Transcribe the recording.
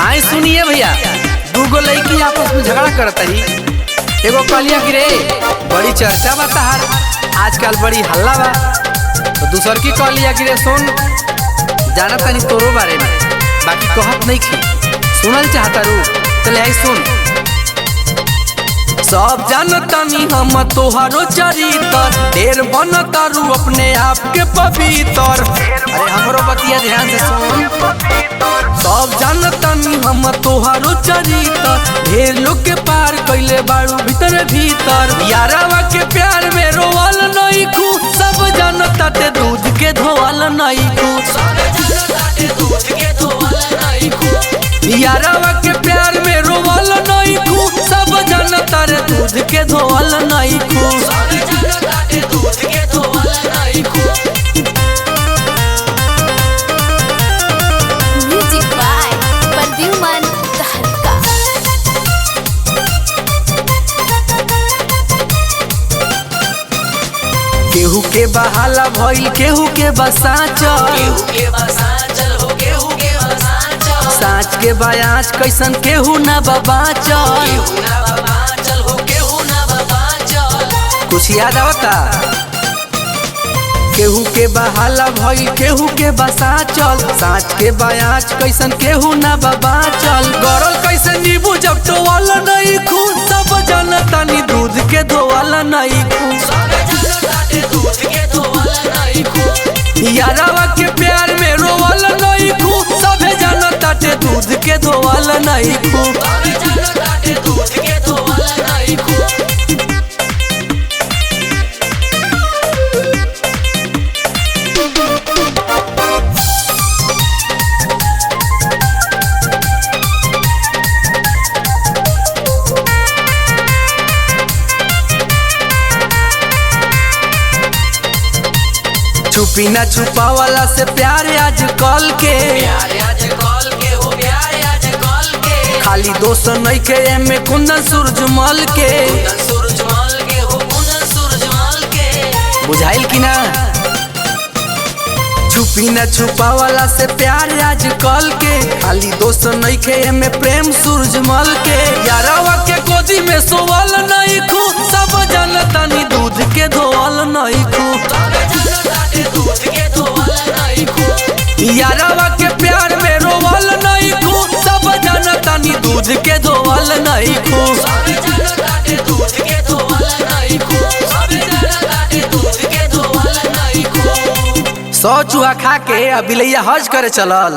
आए सुनिए भैया, दूगो लड़की आपस में झगड़ा करतरी। एगो कहलिया कि रे बड़ी चर्चा बा तहार, आजकल बड़ी हल्ला बा। तो दूसर की कहलिया कि रे सुन, जाना तनी तोरो बारे में, बाकी कहत नहीं खी, सुनल चाहता रू चले आई सुन। सब जानतानी हम तोहारो चरितर, ढेर बनतारू अपने आप के पवित्र। अरे हमरो बतिया ध्यान से सुन। सब जानतानी हम तोहारो चरितर, ढेर लोग के पार कैले बारू भीतर भीतर। यारावा के प्यार में रोवल नहीं खू, सब जानता ते दूध के धोवल नहीं खू। यारावा के प्यार में रोवल नहीं खू, सब जानता रे दूध के धोवल नहीं खू। म्यूजिक बाय प्रद्युमन तहलका। केहू के बहाला भइल, केहू के बसाचल, साँच के बयाच कैसन केहू ना बाचल। कुछ याद आवता? केहू के बहाला भइल, केहू के बसाचल, साँच के बयाच कैसन केहू ना बाचल। गरल कैसे नींबू जब टोवल नहीं खू, सब जानता नी दूध के धोवल नहीं खू। यारावा के प्यार में रोवल नहीं खू, सभे जानता ते दूध के धोवल नहीं खू। छुपी ना छुपावला से प्यार आज कल के, खाली दोस्त नहीं के एमे कुंदन सूरजमल के। बुझाइल कि ना? छुपी ना छुपावला से प्यार आज कल के, खाली दोस्त नहीं के एमे प्रेम सूरजमल के। यारावा के गोदी में सोवल नहीं खू, सब जानता नी दूध के धोवल नहीं खू। यारावा के प्यार में रोवल नहीं खू, सब जानता नी दूध के धोवल नहीं खू। सौ चूहा खा के अब बिलैया हज करे चलल।